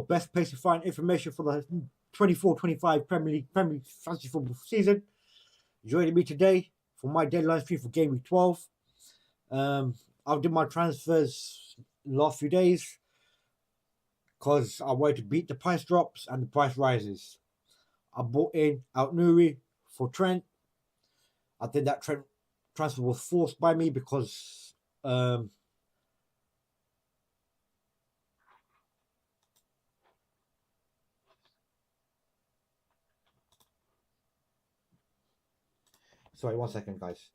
best place to find information for the 24-25 Premier League fantasy football season. Joining me today for my deadline stream for Game Week 12. I've done my transfers last few days because I wanted to beat the price drops and the price rises. I bought in Out-Nuri for Trent. I think that Trent transfer was forced by me because sorry, 1 second, guys.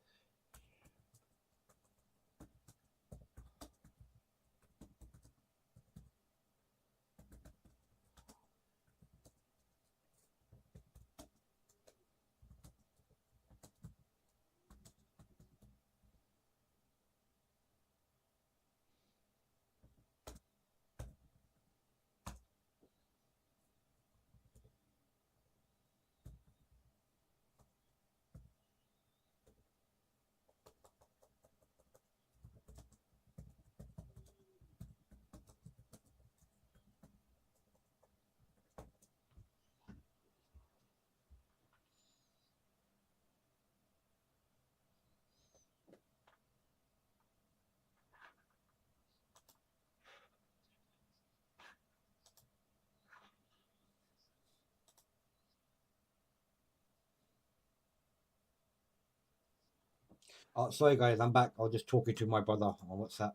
Sorry, guys, I'm back. I was just talking to my brother on WhatsApp.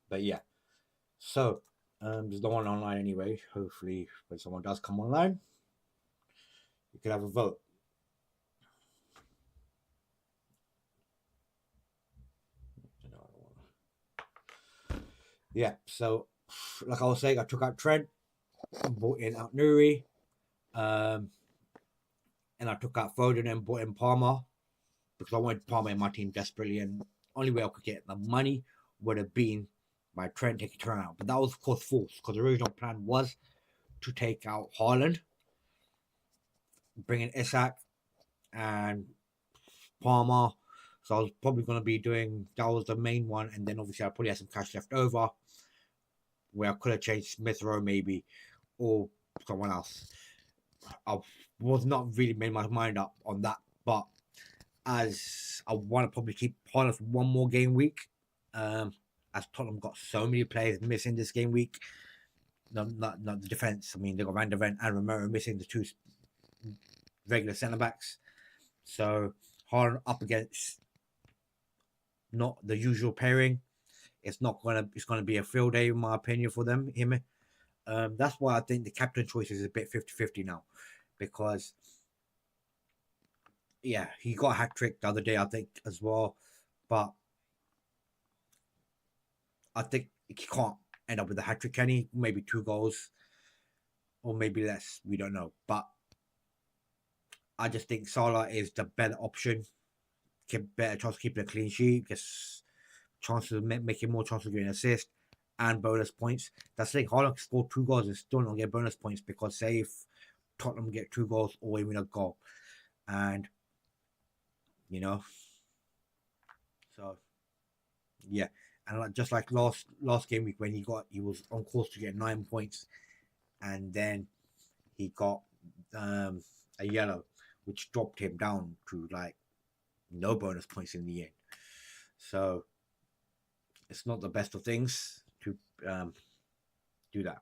But yeah, so there's no one online anyway. Hopefully, when someone does come online, you can have a vote. Yeah, so like I was saying, I took out Trent, bought in Out-Nuri, and I took out Foden and bought in Palmer because I wanted Palmer in my team desperately, and only way I could get the money would have been by Trent taking Trent out. But that was of course forced because the original plan was to take out Haaland, bring in Isak and Palmer. So I was probably going to be doing, that was the main one, and then obviously I probably had some cash left over where I could have changed Smith Rowe maybe or someone else. I was not really made my mind up on that, but as I want to probably keep Haaland for one more game week, as Tottenham got so many players missing this game week. Not the defense. I mean, they got Van der Ven and Romero missing, the two regular centre backs. So Haaland up against not the usual pairing. It's gonna be a field day in my opinion for him. That's why I think the captain choice is a bit 50-50 now, because yeah, he got a hat trick the other day, I think, as well, but I think he can't end up with a hat trick, can he? Maybe 2 goals or maybe less, we don't know, but I just think Salah is the better option. Better chance of keeping a clean sheet, gets chances of making more chances of getting an assist and bonus points. That's the thing. Haaland scored 2 goals and still not get bonus points because say if Tottenham get 2 goals or even a goal, and you know, so yeah, and just like last game week when he was on course to get 9 points, and then he got a yellow, which dropped him down to like no bonus points in the end. So it's not the best of things to do that.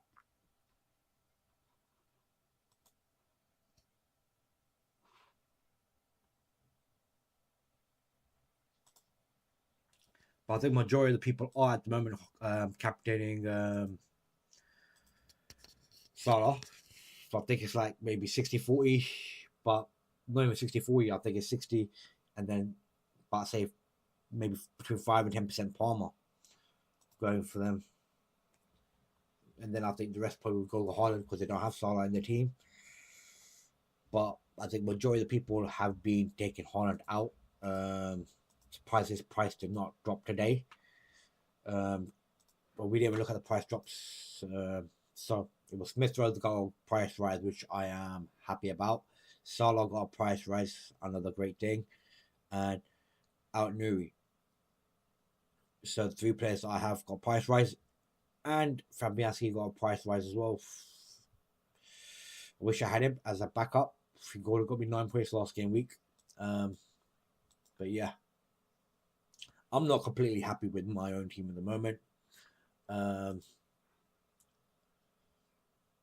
But I think majority of the people are at the moment captaining Salah. So I think it's like maybe 60-40, but not even 60-40. I think it's 60, and then, but I say maybe between 5 and 10% Palmer going for them. And then I think the rest probably will go to Haaland because they don't have Salah in their team. But I think majority of the people have been taking Haaland out. Surprised his price did not drop today. But we didn't even look at the price drops. So it was Smith Rowe got a price rise, which I am happy about. Salah got a price rise, another great thing. And Out-Nuri. So the 3 players I have got price rise. And Fabianski got a price rise as well. I wish I had him as a backup. He got me 9 points last game week. But yeah, I'm not completely happy with my own team at the moment. I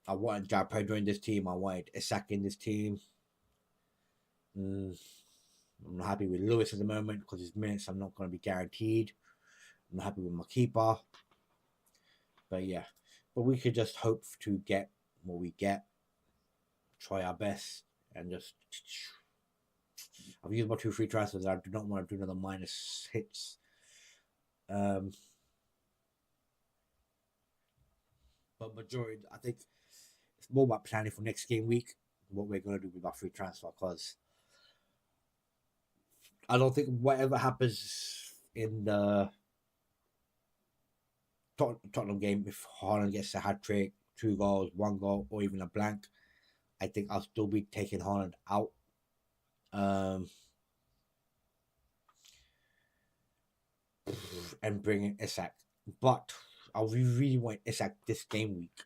wanted Jared Pedro in this team. I wanted Isak in this team. I'm not happy with Lewis at the moment because his minutes are not going to be guaranteed. I'm not happy with my keeper. But yeah, but we could just hope to get what we get, try our best, and just. I've used my 2 free transfers. I do not want to do another minus hits. But majority, I think it's more about planning for next game week, what we're going to do with our free transfer, because I don't think whatever happens in the Tottenham game, if Haaland gets a hat trick, 2 goals, 1 goal, or even a blank, I think I'll still be taking Haaland out. And bringing Isak. But I really want Isak this game week.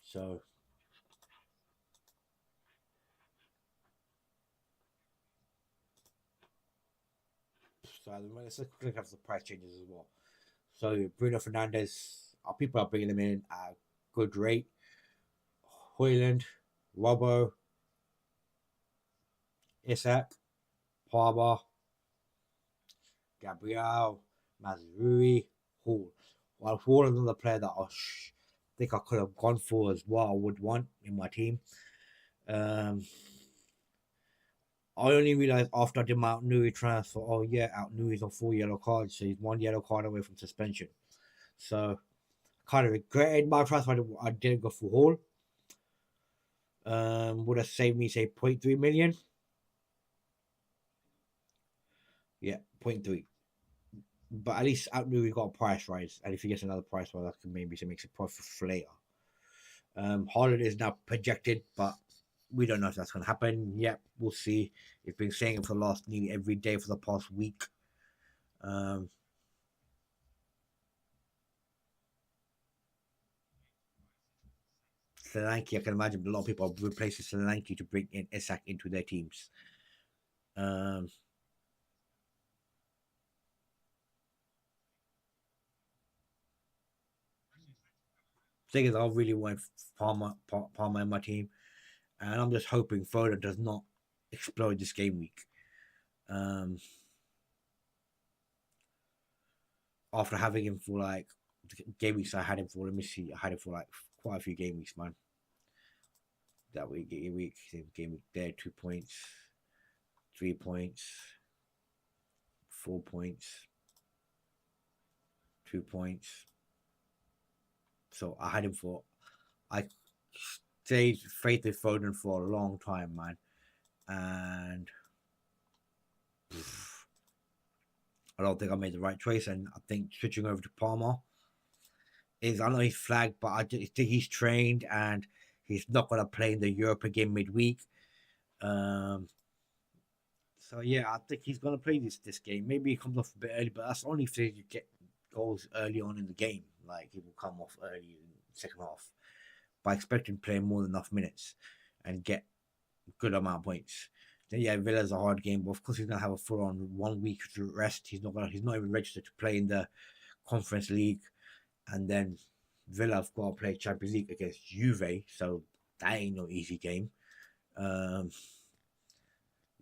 So let's quickly have the price changes as well. So Bruno Fernandes, our people are bringing him in at a good rate. Hoyland, Robbo, Isak, Palmer, Gabriel, Mazrui, Hall. While Hall is another player that I think I could have gone for as well. I would want in my team. I only realized after I did my Nuri transfer, oh yeah, Nuri's on 4 yellow cards, so he's 1 yellow card away from suspension. So kind of regretted my transfer. I didn't go for Hall. Would have saved me say 0.3 million. Yeah, 0.3. But at least Nuri got a price rise, and if he gets another price rise, that can maybe make a profit for later. Haaland is now projected, but we don't know if that's going to happen. Yep, we'll see. He's been saying it for the last nearly every day for the past week. Solanke, I can imagine a lot of people are replacing Solanke to bring in Isak into their teams. Thing is, I really want Palmer in my team, and I'm just hoping Foden does not explode this game week. After having him for like game weeks, I had him for. Let me see, I had him for like quite a few game weeks, man. That week, game week there, 2 points, 3 points, 4 points, 2 points. So I had him for. I stayed faith with Foden for a long time, man, and I don't think I made the right choice. And I think switching over to Palmer is, I know he's flagged, but I just think he's trained and he's not going to play in the Europa game midweek. So yeah, I think he's going to play this game. Maybe he comes off a bit early, but that's only if you get goals early on in the game. Like he will come off early in the second half. But I expect him to play more than enough minutes and get a good amount of points. Then yeah, Villa's a hard game, but of course he's gonna have a full on 1 week to rest. He's not even registered to play in the Conference League, and then Villa have got to play Champions League against Juve, so that ain't no easy game. You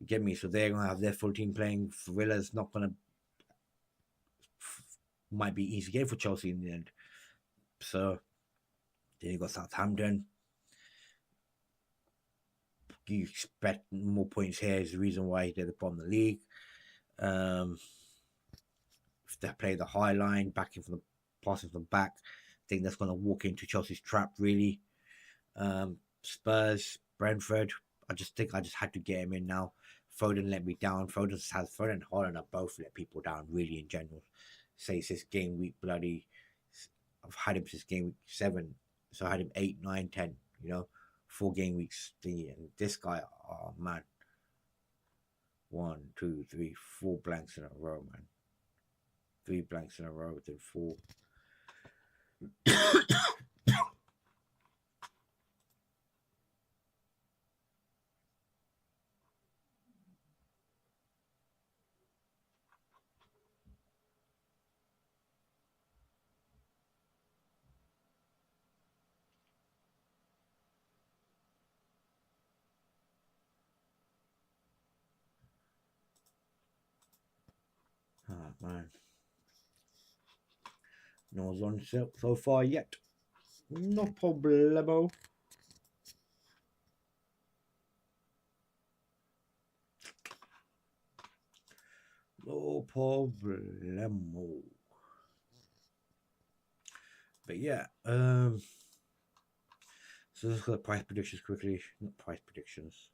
get me? So they're gonna have their full team playing. For Villa's not gonna might be easy game for Chelsea in the end. So then you got Southampton. You expect more points here is the reason why they're the bottom of the league. If they play the high line, backing from the passing from the back, I think that's going to walk into Chelsea's trap really. Spurs, Brentford. I just had to get him in now. Foden let me down. Foden and Haaland have both let people down really in general. Say it's this game week bloody. I've had him since game week 7, so I had him 8, 9, 10. 4 game weeks thingy, and this guy, oh man, 1, 2, 3, 4 blanks in a row, man. 3 blanks in a row within 4. Oh, man. No one's on so far yet. No problemo. No problemo. But yeah, so let's go to price predictions quickly. Not price predictions.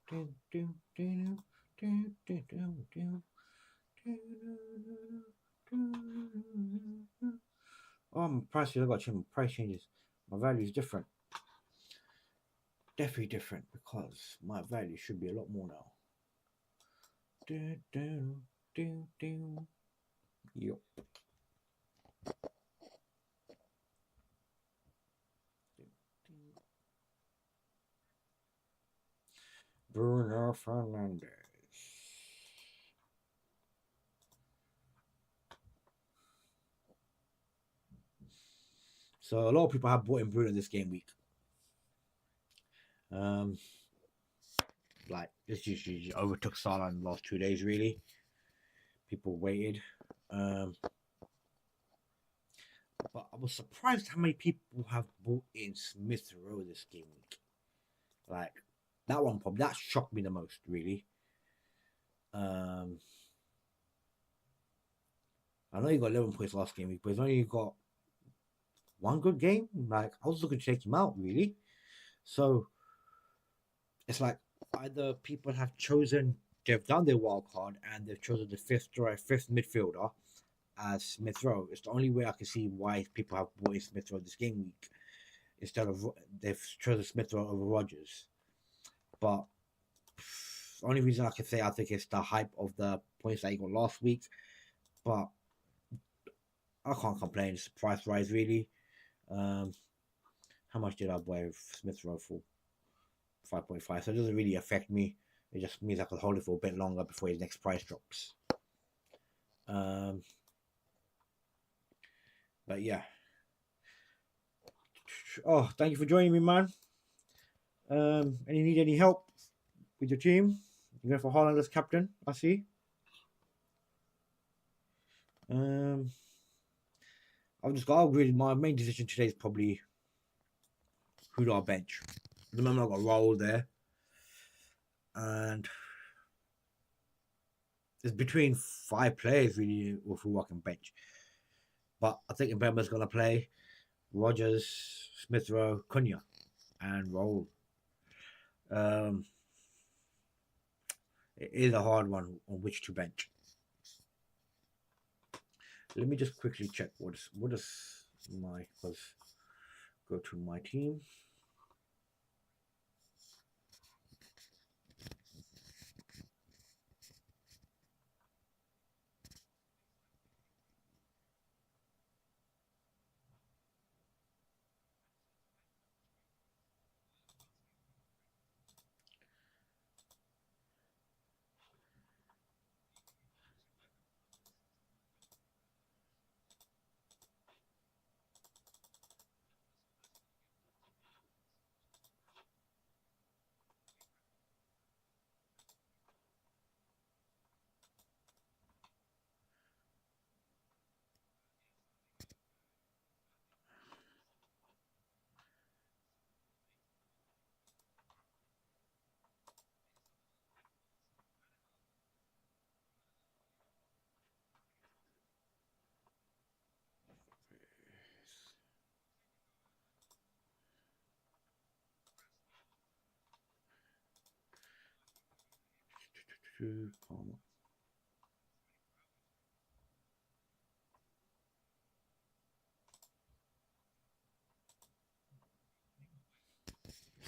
Oh, my price, I got to change my price changes. My value is different. Definitely different because my value should be a lot more now. Yup. Bruno Fernandez. So a lot of people have bought in Bruno this game week. Like this usually overtook Salah in the last 2 days. Really, people waited. But I was surprised how many people have bought in Smith Rowe this game week. Like that one, probably that shocked me the most. Really. I know he got 11 points last game week, but he's only got one good game. Like I was looking to take him out, really. So it's like either people have chosen, they've done their wild card and they've chosen the fifth midfielder as Smith Rowe. It's the only way I can see why people have bought in Smith Rowe this game week instead of they've chosen Smith Rowe over Rodgers. But the only reason I can say I think it's the hype of the points that he got last week. But I can't complain. It's a price rise, really. How much did I buy Smith Rowe for? 5.5. So it doesn't really affect me. It just means I could hold it for a bit longer before his next price drops. But yeah. Oh, thank you for joining me, man. And you need any help with your team? You're going for Haaland as captain, I see. I've just got to agree. My main decision today is probably who do I bench. At the moment, I've got Raul there. And it's between 5 players, really, with who I can bench. But I think Mbemba's going to play Rodgers, Smith Rowe, Cunha, and Raul. It is a hard one on which to bench. Let me just quickly check what is my, because go to my team. True, Palmer.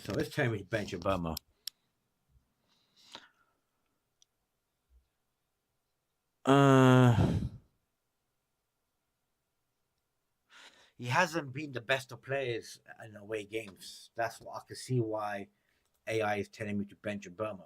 So let's tell me bench Obama. He hasn't been the best of players in away games. That's what I can see why AI is telling me to bench Obama.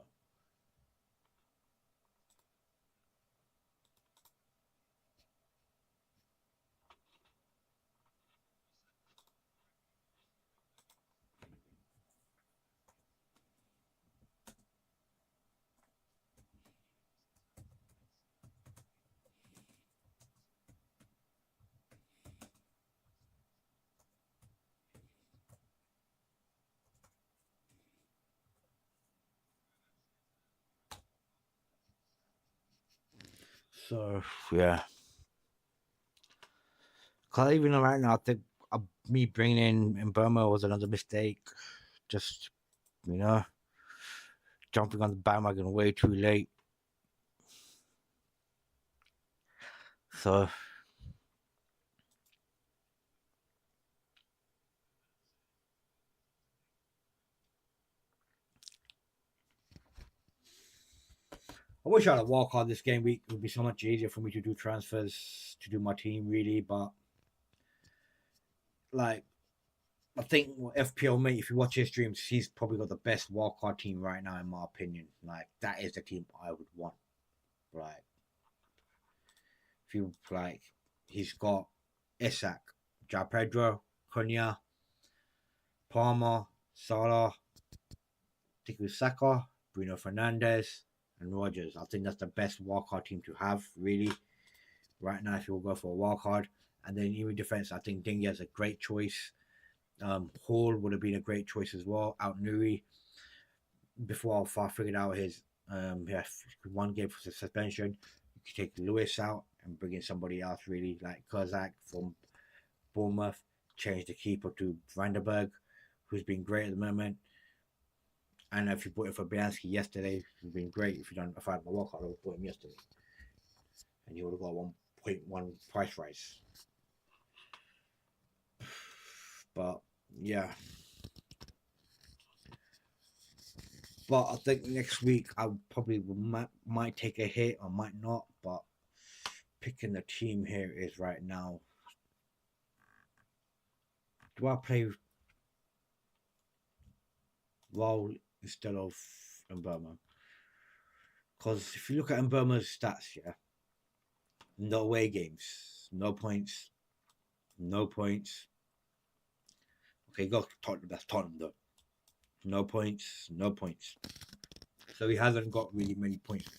So yeah, cause even right now, I think me bringing in Burma was another mistake. Just you know, jumping on the bandwagon way too late. So I wish I had a walk on this game week. It would be so much easier for me to do transfers to do my team really, but like I think FPL mate, if you watch his streams, he's probably got the best wildcard team right now, in my opinion. Like that is the team I would want. Like if you like, he's got Isak, Ja Pedro, Cunha, Palmer, Salah, Tiku Saka, Bruno Fernandes, and Rogers. I think that's the best wildcard team to have, really, right now if you will go for a wildcard. And then even defense, I think Dingy is a great choice. Hall would have been a great choice as well. Out Nuri, before I figured out his one game for suspension, you could take Lewis out and bring in somebody else really like Kozak from Bournemouth. Change the keeper to Vanderberg, who's been great at the moment. And if you put it for Bianski yesterday, he's been great. If I had my walkout, I would have put him yesterday, and he would have got 1.1 price rise. But yeah. But I think next week I probably might take a hit or might not. But picking the team here is right now. Do I play Raul instead of Mburma? Because if you look at Mburma's stats, yeah, no away games, no points, no points. Okay, go Tottenham. That's Tottenham though. No points, no points. So he hasn't got really many points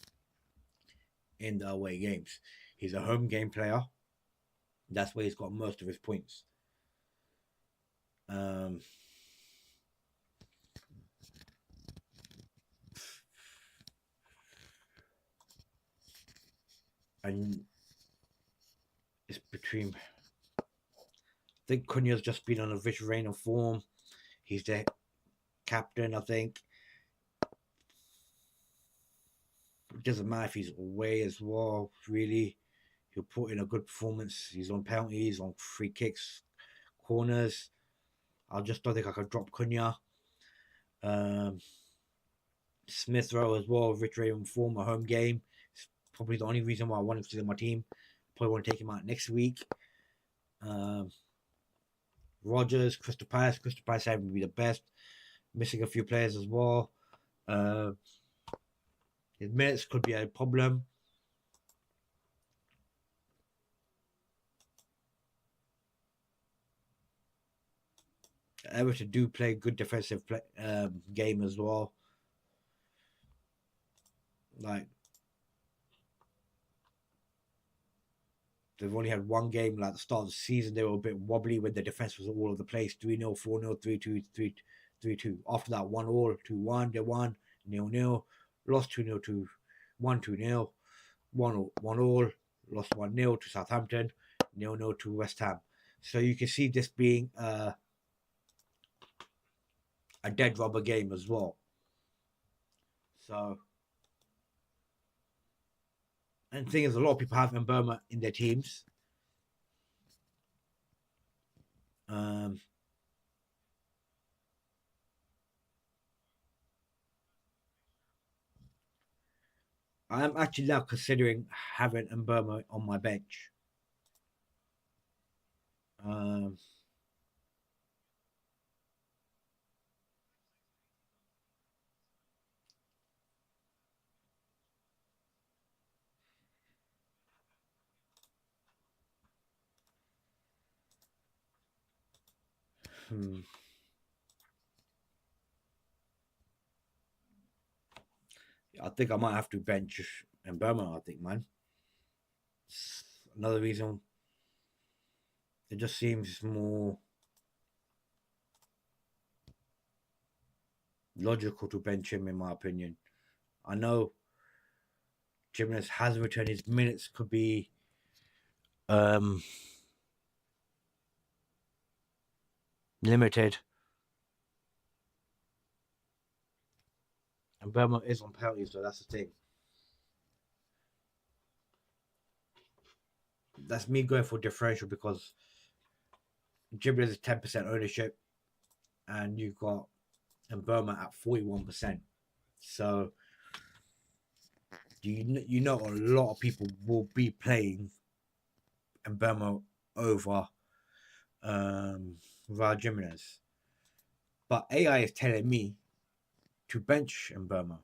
in the away games. He's a home game player. That's where he's got most of his points. And it's between. I think Cunha's just been on a vicious reign of form. He's the captain, I think. It doesn't matter if he's away as well, really. He'll put in a good performance. He's on penalties, on free kicks, corners. I just don't think I could drop Cunha. Smith Rowe as well, Rich Raven form, a home game. It's probably the only reason why I want him to in my team. Probably want to take him out next week. Rogers, Crystal Palace. Crystal Palace having to be the best. Missing a few players as well. His minutes could be a problem. Everton do play good defensive game as well. Like they've only had one game like the start of the season. They were a bit wobbly when the defense was all over the place. 3-0, 4-0, 3-2, 3-2. After that, 1-1, 2-1, they won 0-0, lost 2-0 to 1-2-0, 1-1-all, lost 1-0 to Southampton, 0-0 to West Ham. So you can see this being a dead rubber game as well. So And the thing is, a lot of people have Burma in their teams. Um, I am actually now considering having Burma on my bench. Um, hmm. I think I might have to bench Burma. I think, man. Another reason, it just seems more logical to bench him, in my opinion. I know Jimenez has returned. His minutes could be um, limited, and Burma is on penalties, so that's the thing. That's me going for differential because Jimenez is 10% ownership, and you've got Burma at 41%. So you know a lot of people will be playing Burma over Raul Jimenez. But AI is telling me to bench Burma.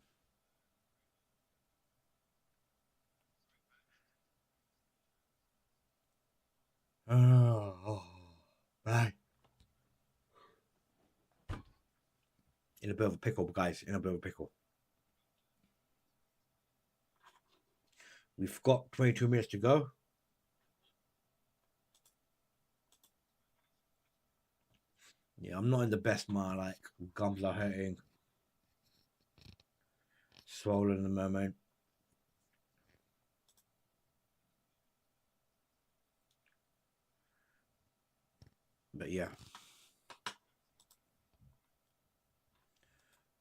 Oh, right. In a bit of a pickle, guys. In a bit of a pickle. We've got 22 minutes to go. Yeah, I'm not in the best mind. Like, gums are hurting, swollen in the moment. But yeah.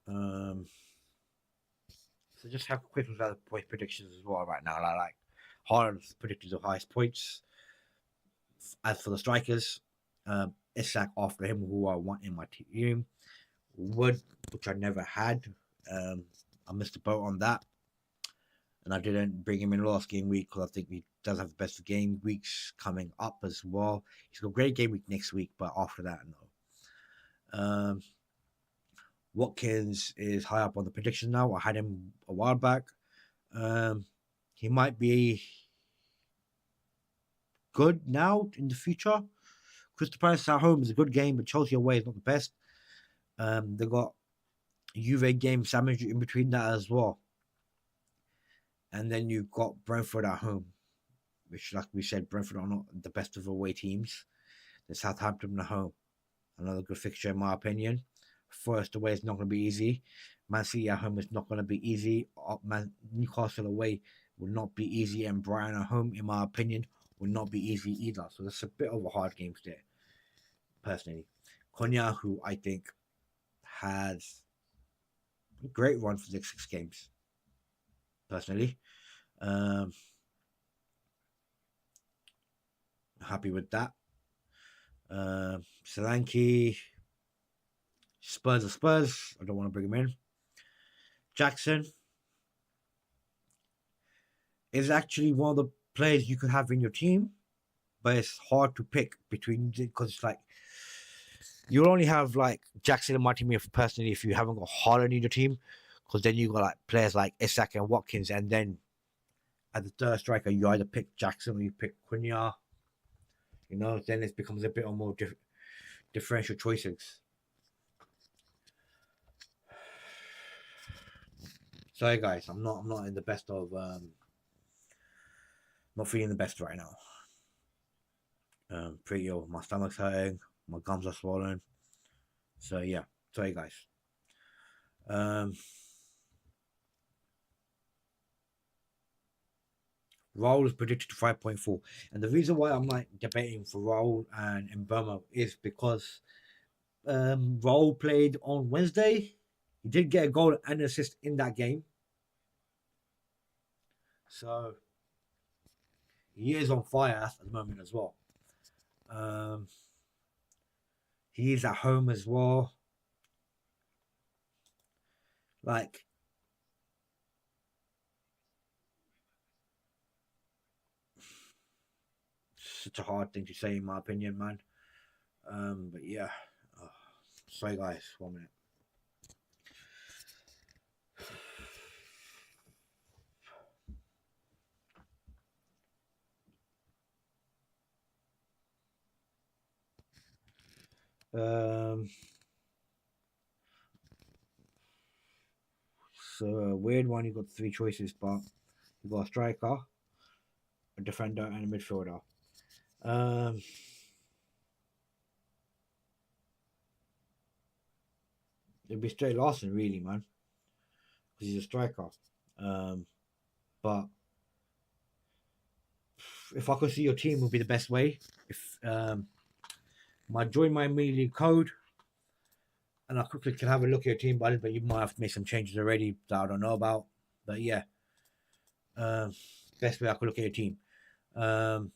So just have a quick look at the point predictions as well right now. Like Haaland's predicted the highest points. As for the strikers, Isak after him, who I want in my team. Wood, which I never had. I missed the boat on that. And I didn't bring him in last game week because I think he does have the best game weeks coming up as well. He's got a great game week next week, but after that, no. Watkins is high up on the prediction now. I had him a while back. He might be good now in the future. Crystal Palace at home is a good game, but Chelsea away is not the best. They got Juve game sandwich in between that as well. And then you've got Brentford at home, which, like we said, Brentford are not the best of away teams. The Southampton at home, another good fixture in my opinion. Forest away is not going to be easy. Man City at home is not going to be easy. Newcastle away will not be easy, and Brighton at home, in my opinion, will not be easy either. So that's a bit of a hard game there, personally. Konya, who I think has a great run for the next 6 games, personally. Happy with that. Solanke, Spurs are Spurs. I don't want to bring him in. Jackson is actually one of the players you could have in your team, but it's hard to pick between because it's like you'll only have like Jackson in my team if personally if you haven't got Haaland in your team, because then you got like players like Isak and Watkins, and then at the third striker you either pick Jackson or you pick Cunha. Then it becomes a bit more differential choices. Sorry guys, I'm not in the best of not feeling the best right now. Pretty ill. My stomach's hurting, my gums are swollen. So yeah, sorry guys. Raul is predicted to 5.4, and the reason why I'm like debating for Raul and Mbama is because Raul played on Wednesday. He did get a goal and an assist in that game. So He is on fire at the moment as well. He is at home as well. Like, such a hard thing to say in my opinion, man. But yeah. Oh, sorry guys, 1 minute. So a weird one. You got 3 choices, but you got a striker, a defender, and a midfielder. It'd be straight Larson, really, man, because he's a striker. But if I could see your team, would be the best way. If I join my immediately code, and I quickly can have a look at your team, but you might have to make some changes already that I don't know about. But yeah, best way I could look at your team. But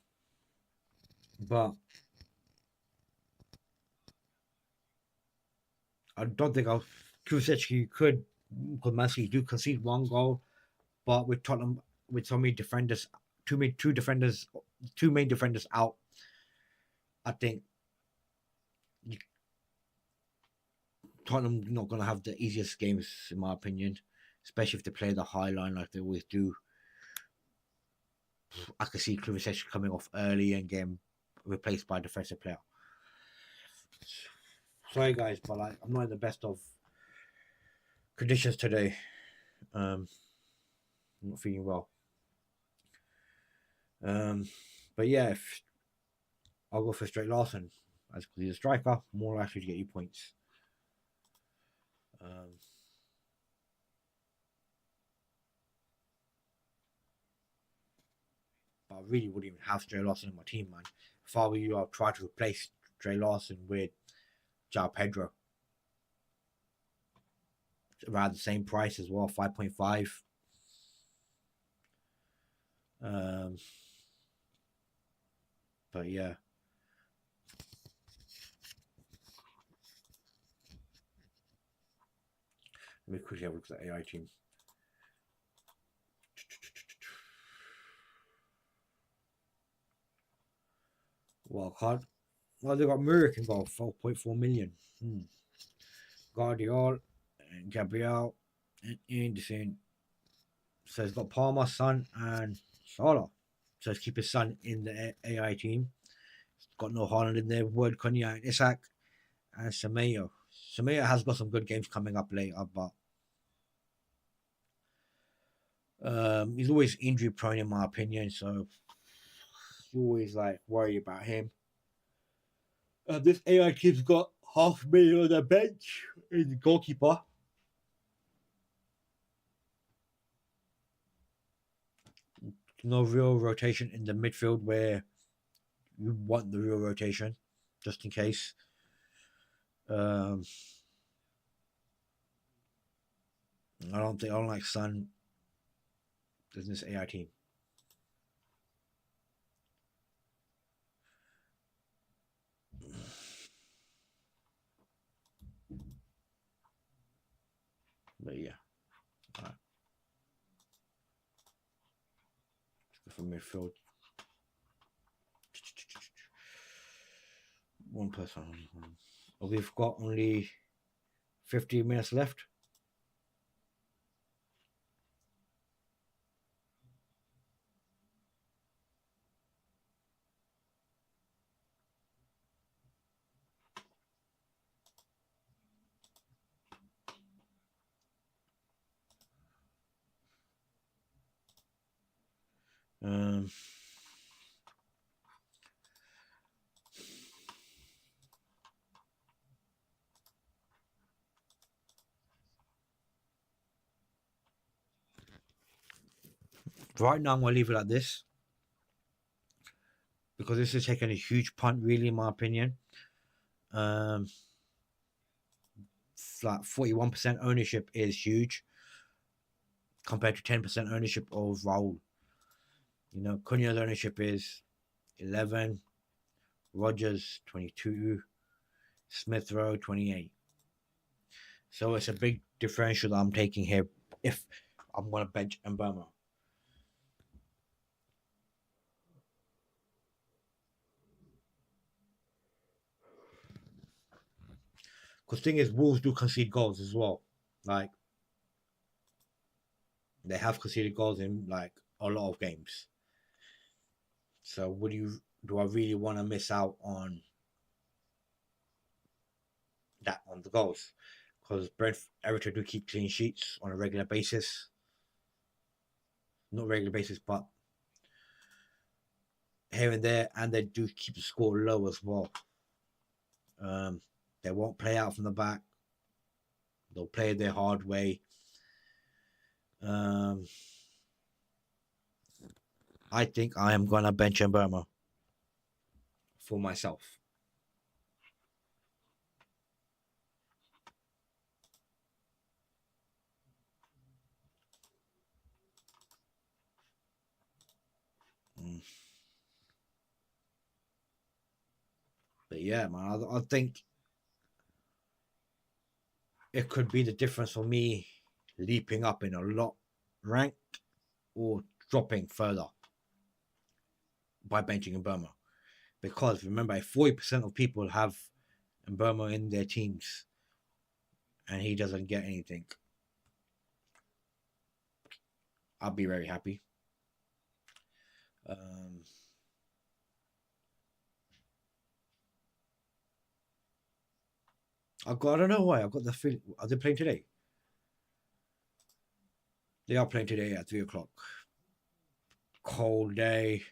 I don't think I'll. Kulusevski could, because Man City do concede 1 goal, but with Tottenham, with so many defenders, two main defenders out, I think Tottenham not going to have the easiest games, in my opinion, especially if they play the high line like they always do. I could see Kulusevski coming off early and getting replaced by a defensive player. Sorry guys, but like, I'm not in the best of conditions today. I'm not feeling well. But yeah, if I'll go for straight Larson, as he's a striker, more likely to get you points. But I really wouldn't even have Stray Larson in my team, man. If I were you, I'd try to replace Stray Larson with João Pedro. Around the same price as well, 5.5. But yeah. Let me quickly have a look at the AI team. Wildcard. Well, they got Murray can go 4.4 million. Guardiola and Gabriel and Anderson. So he's got Palmer, Son, and Salah. So he's keep his son in the AI team. He's got no Holland in there. Wood, Cunha, and Isak, and Semedo. Semedo has got some good games coming up later, but he's always injury prone in my opinion. So you always like worry about him. This AI team's got $500,000 on the bench in the goalkeeper. No real rotation in the midfield where you want the real rotation, just in case. I don't like Son in this AI team. But yeah. All right. Let's go for midfield. One person. We've got only 15 minutes left. Right now, I'm going to leave it at this because this is taking a huge punt, really, in my opinion. It's like 41% ownership is huge compared to 10% ownership of Raul. Cunha's ownership is 11, Rogers 22, Smith Rowe 28. So it's a big differential that I'm taking here if I'm going to bench Mbama. Because the thing is, Wolves do concede goals as well. Like, they have conceded goals in like a lot of games. So do I really want to miss out on that, on the goals? Because Everton do keep clean sheets on a regular basis. Not regular basis, but here and there, and they do keep the score low as well. They won't play out from the back. They'll play their hard way. I think I am gonna bench Mbama for myself. But yeah, man, I think it could be the difference for me leaping up in a lot rank or dropping further by benching Mbama. Because remember, 40% of people have Mbama in their teams and he doesn't get anything, I'll be very happy. I don't know why. I've got the feeling. Are they playing today? They are playing today at 3 o'clock. Cold day.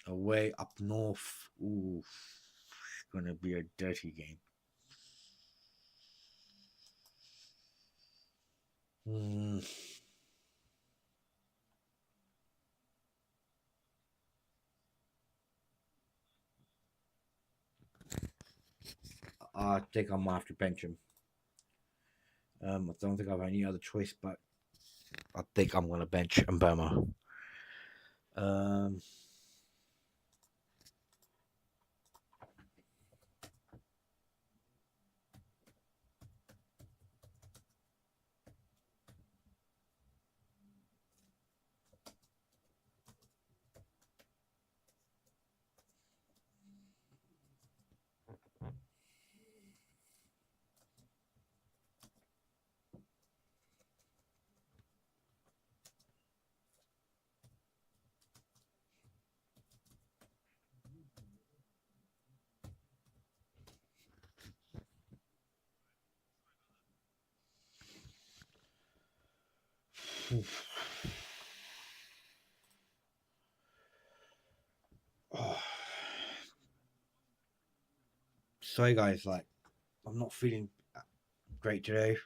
Away up north. Ooh, it's gonna be a dirty game. I think I might have to bench him. I don't think I have any other choice, but I think I'm gonna bench Mbama. Sorry guys, like I'm not feeling great today,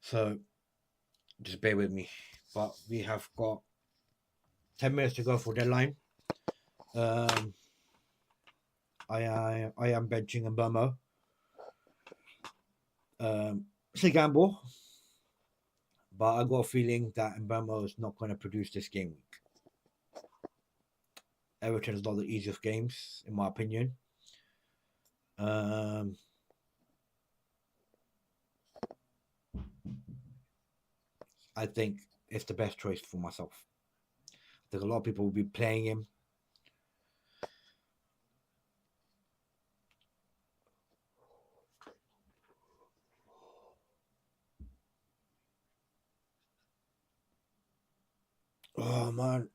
so just bear with me. But we have got 10 minutes to go for deadline. I am benching Mbama. It's a gamble, but I got a feeling that Mbama is not going to produce this game week. Everton is not the easiest games, in my opinion. I think it's the best choice for myself. I think a lot of people will be playing him. Oh man.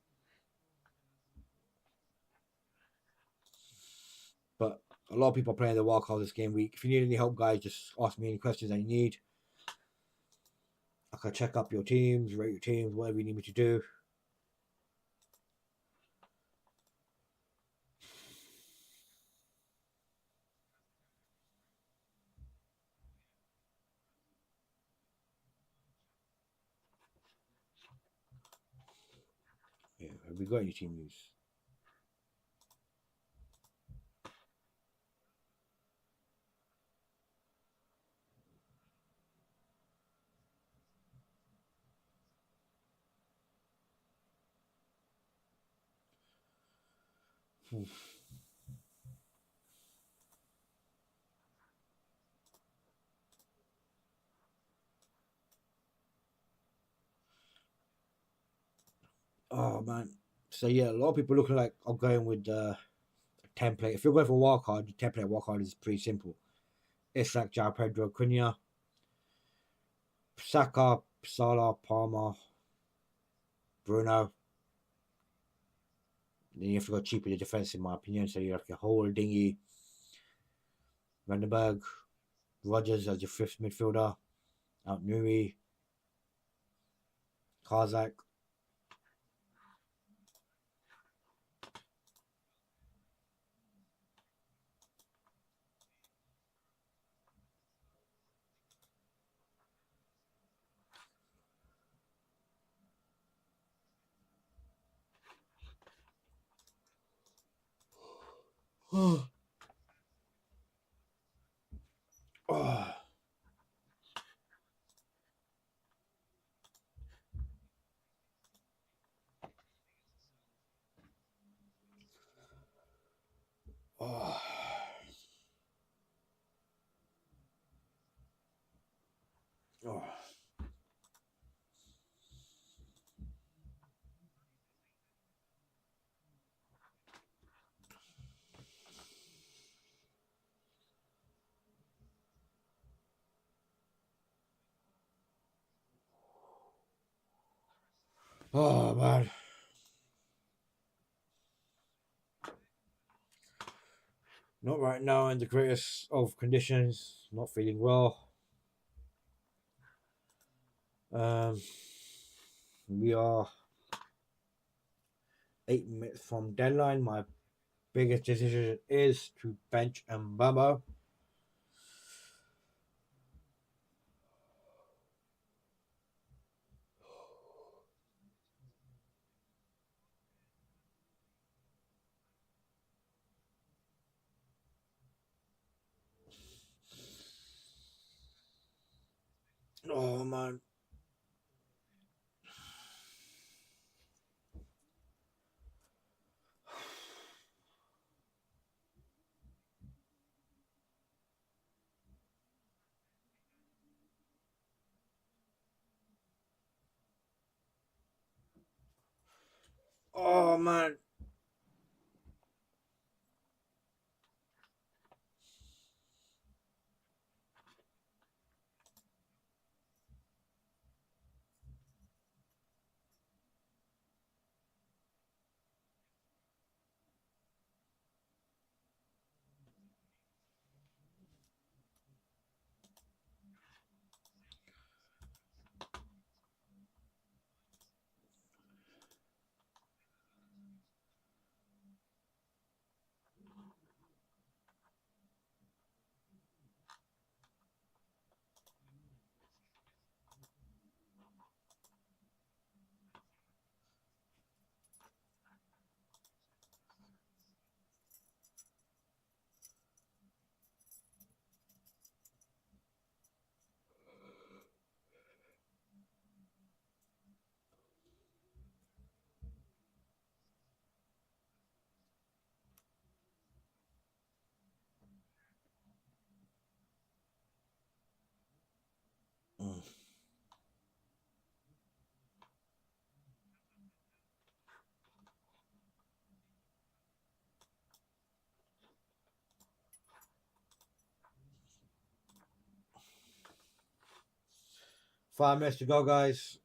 But a lot of people are playing the wildcard this game week. If you need any help, guys, just ask me any questions that you need. I can check up your teams, rate your teams, whatever you need me to do. Yeah, have we got any team news? Oh man. So yeah, a lot of people looking like I'm going with the template. If you're going for wildcard, the template wildcard is pretty simple. It's like João Pedro, Cunha, Saka, Salah, Palmer, Bruno. Then you have to go cheap with the defense, in my opinion. So you have a whole Dingy, Vandenberg, Rogers as your fifth midfielder, Out Nuri, Kazak. Oh, oh, oh, oh. Oh man, not right now in the greatest of conditions. Not feeling well. Um, we are 8 minutes from deadline. My biggest decision is to bench Mbama. Oh man. Oh man. Mm. 5 minutes to go, guys.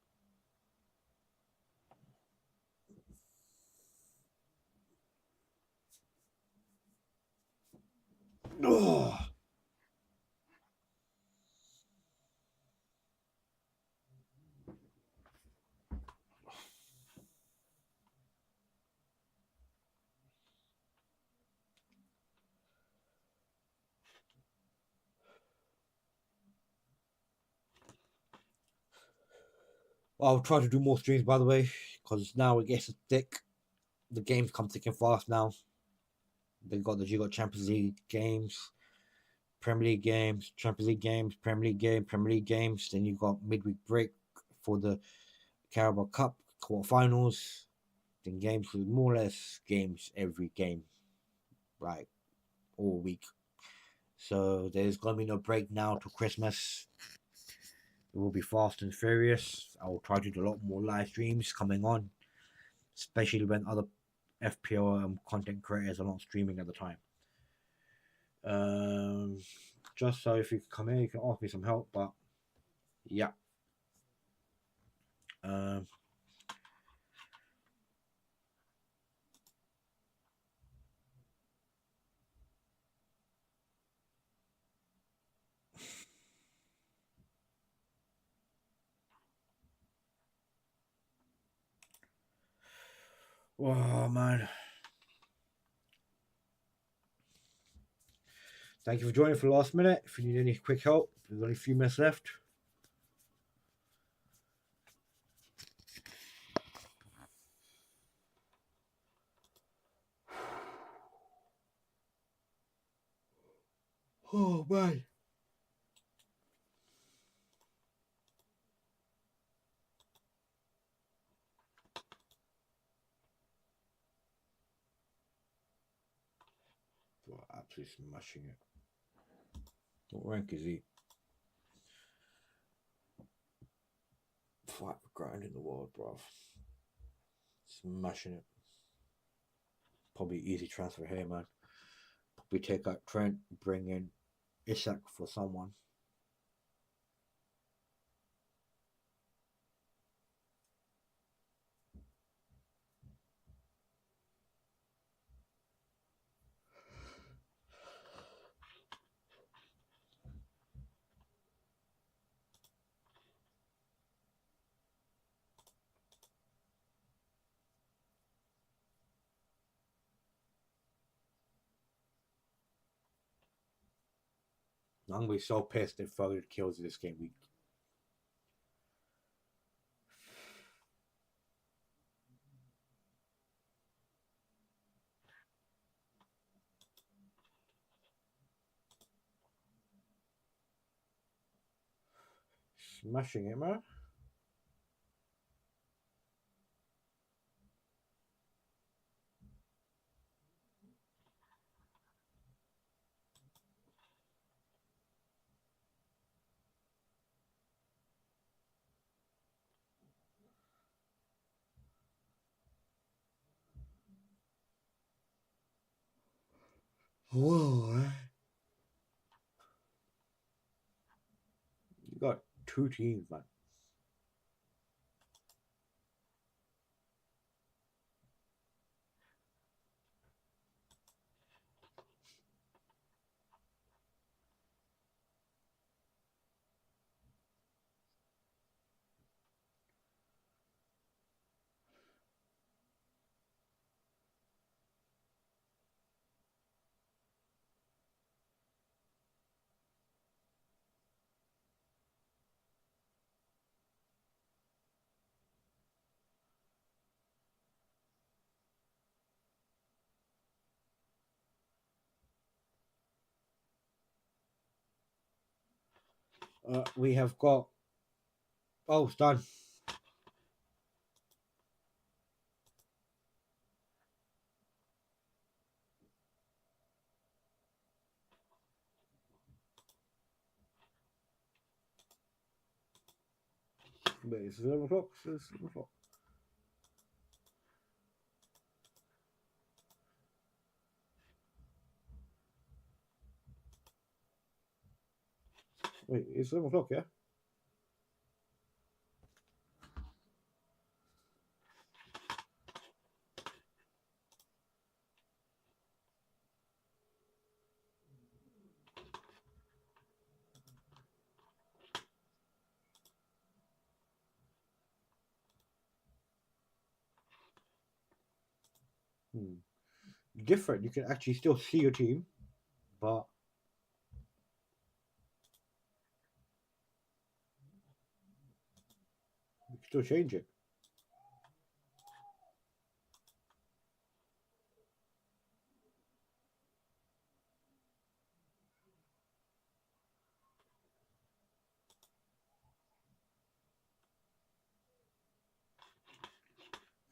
Oh. I'll try to do more streams, by the way, because now it gets thick. The games come thick and fast now. They got the Champions League games, Premier League games, Champions League games, Premier League game, Premier League games. Then you got midweek break for the Carabao Cup quarterfinals. Then games with more or less games every game. like all week. So there's gonna be no break now to Christmas. It will be fast and furious. I will try to do a lot more live streams coming on, especially when other FPL content creators are not streaming at the time. Just so if you come here, you can ask me some help. But yeah, um, oh man, thank you for joining for the last minute. If you need any quick help, there's only a few minutes left. Oh man. Well, absolutely smashing it. What rank is he? 5 grand in the world, bruv. Smashing it. Probably easy transfer here, man. Probably take out Trent, bring in Isak for someone. I'm gonna be so pissed if Foden kills this game week. Smashing it, man. Whoa. You got 2 teams, man. We have got. Oh, it's done. Wait, it's 11 o'clock. It's 11 o'clock. Wait, it's 11 o'clock, yeah? Different. You can actually still see your team, but you can still change it.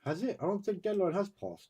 Has it? I don't think deadline has passed.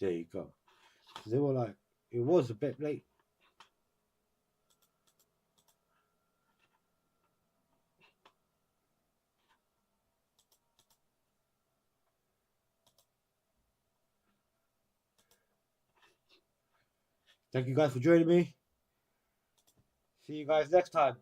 There you go. They were like, it was a bit late. Thank you guys for joining me. See you guys next time.